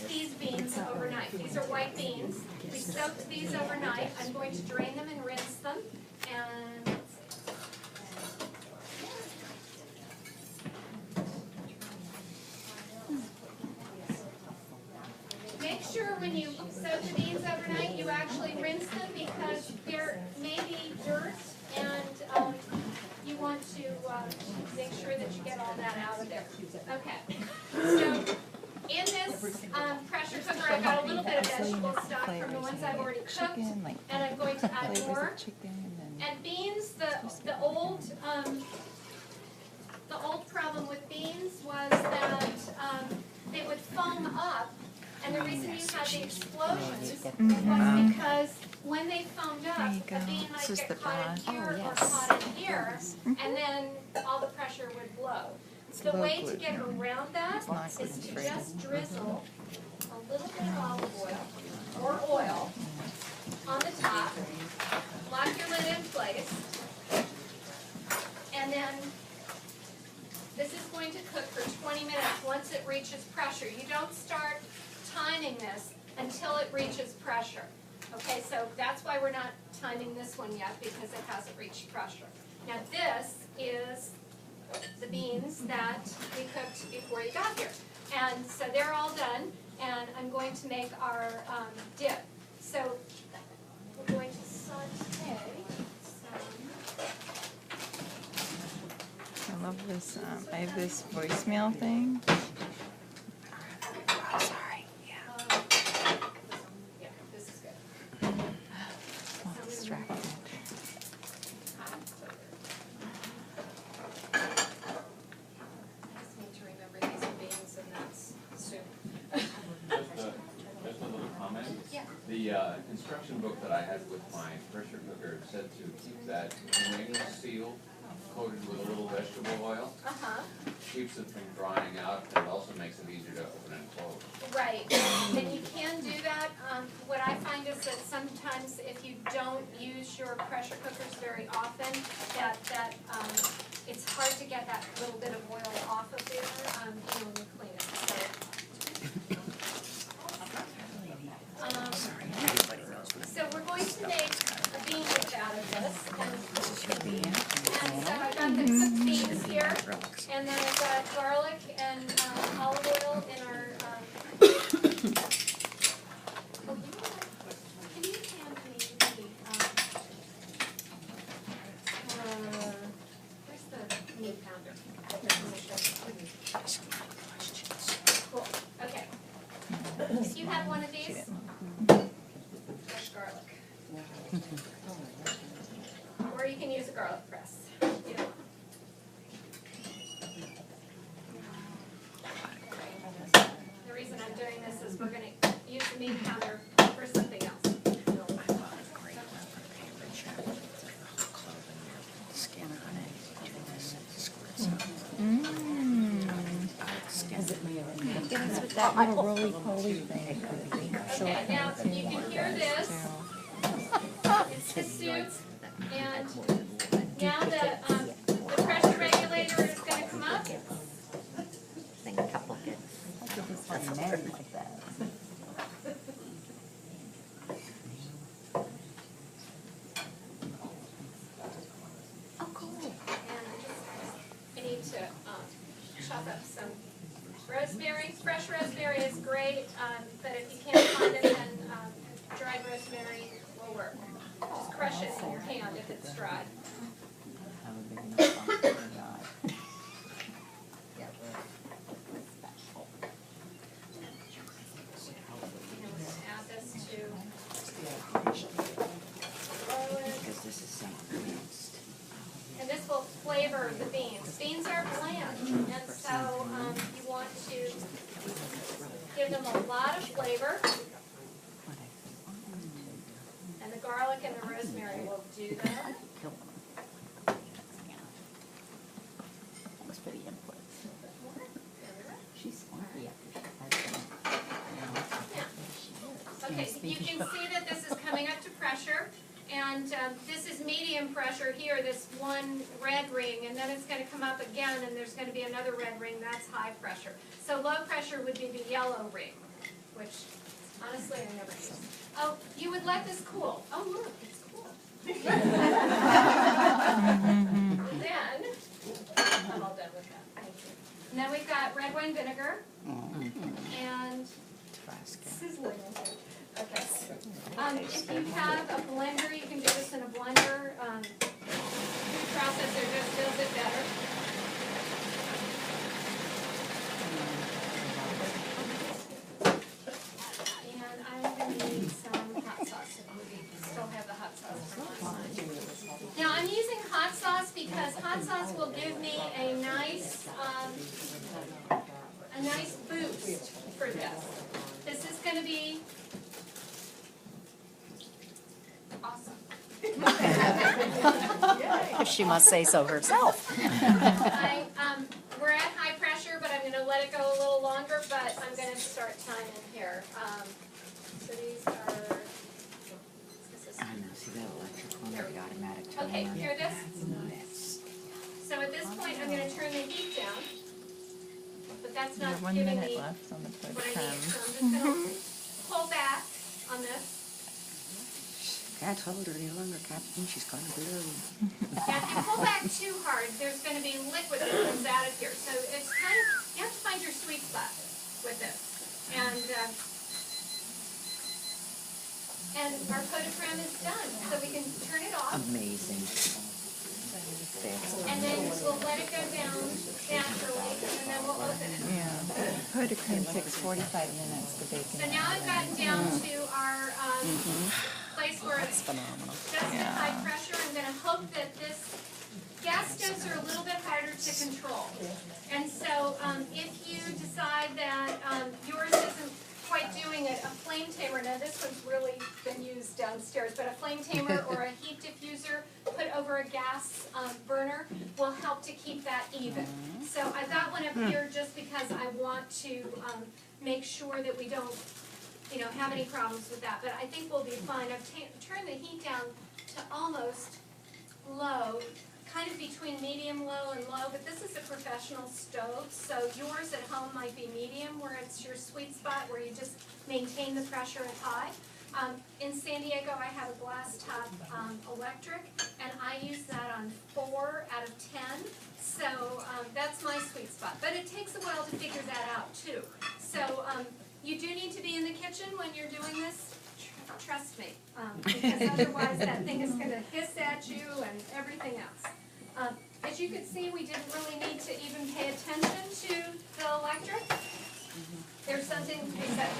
these beans overnight. These are white beans. We soaked these overnight. I'm going to drain them and rinse them. And make sure when you soak the beans overnight, you actually rinse them because there may be dirt and you want to make sure that you get all that out of there. Okay. So in this pressure cooker, I've got a little bit of vegetable stock from the ones I've already cooked, and I'm going to add more. And beans, the old problem with beans was that they would foam up, and the reason you had the explosions was because when they foamed up, a bean might get caught in here or caught in here, and then all the pressure would blow. The way to get around that is to just drizzle a little bit of olive oil or oil on the top, lock your lid in place, and then this is going to cook for 20 minutes once it reaches pressure. You don't start timing this until it reaches pressure. Okay, so that's why we're not timing this one yet, because it hasn't reached pressure. Now this is the beans that we cooked before you got here. And so they're all done, and I'm going to make our dip. So we're going to saute some. I love this. I have this voicemail thing. Oh, sorry. Yeah. Yeah, this is good. I'm distracted. I just need to remember these are beans and that's soup. Just a little comment. Yeah. The instruction book that I had with my pressure cooker said to keep that ring sealed, coated with a little vegetable oil. Uh-huh. Keeps it from drying out, and it also makes it easier to open and close. Right, and you can do that. What I find is that sometimes if you don't use your pressure cookers very often, that it's hard to get that little bit of oil off of there, when you clean it. So we're going to make a bean dip out of this. And so I've got the cooked beans here, and then I've got garlic and olive oil in our. Oh, you know what? Can you hand me where's the meat pounder? Cool. Okay. If you have one of these, fresh garlic. Or you can use a garlic press. Either one. The reason I'm doing this is we're going to use the meat pounder for something else. It's with that little roly-poly thing. Okay, now you can hear this. It's the soup, and now the pressure regulator is going to come up. That's married like that. Oh, cool. And I need to chop up some rosemary. Fresh rosemary is great, but if you can't find it, then dried rosemary will work. Just crush it in your hand if it's dry. And we're going to add this to and this will flavor the beans. Beans are bland, and so you want to give them a lot of flavor. And the garlic and the rosemary will do that. Thanks for the input. She's smart. Okay, you can see that this is coming up to pressure, and this is medium pressure here, this one red ring, and then it's going to come up again, and there's going to be another red ring, that's high pressure. So low pressure would be the yellow ring. which honestly I never use. Oh, you would let this cool. Oh, look, it's cool. Then, I'm all done with that, thank you. And then we've got red wine vinegar and sizzling. Okay. If you have a blender, you can do this in a blender. Food processor just does it better. And I'm gonna need some hot sauce if we still have the hot sauce from last time. Now I'm using hot sauce because hot sauce will give me a nice boost for this. This is gonna be awesome. She must say so herself. We're at high pressure, but I'm gonna let it go a little longer, but I'm gonna start timing here. So these are, I know, see that electric one, or the automatic timer? okay, hear this? Yes. So at this point, I'm gonna turn the heat down, but that's You not have 1 giving minute me left on the what I need. program. So I'm just gonna pull back on this. Can't hold her any longer, Captain. She's gonna blow. Now, if you pull back too hard, there's gonna be liquid that comes out of here. So it's kind of, you have to find your sweet spot with this. And our pot de creme is done, so we can turn it off. Amazing. And then we'll let it go down naturally, and then we'll open it. Yeah, pot de creme takes 45 minutes to bake. So now I've gotten down to our place where it's just at high pressure. I'm gonna hope that this, gas stoves are a little bit harder to control. And so if you decide that yours isn't quite doing it, a flame tamer, now this one's really been used downstairs, but a flame tamer or a heat diffuser put over a gas burner will help to keep that even. So I've got one up here just because I want to make sure that we don't, have any problems with that, but I think we'll be fine. I've turned the heat down to almost low, kind of between medium, low, and low, but this is a professional stove, so yours at home might be medium, where it's your sweet spot, where you just maintain the pressure at high. In San Diego, I have a glass top electric, and I use that on 4 out of 10, so that's my sweet spot. But it takes a while to figure that out, too. So you do need to be in the kitchen when you're doing this, trust me, because otherwise that thing is going to hiss at you and everything else. As you can see, we didn't really need to even pay attention to the electric. There's something we set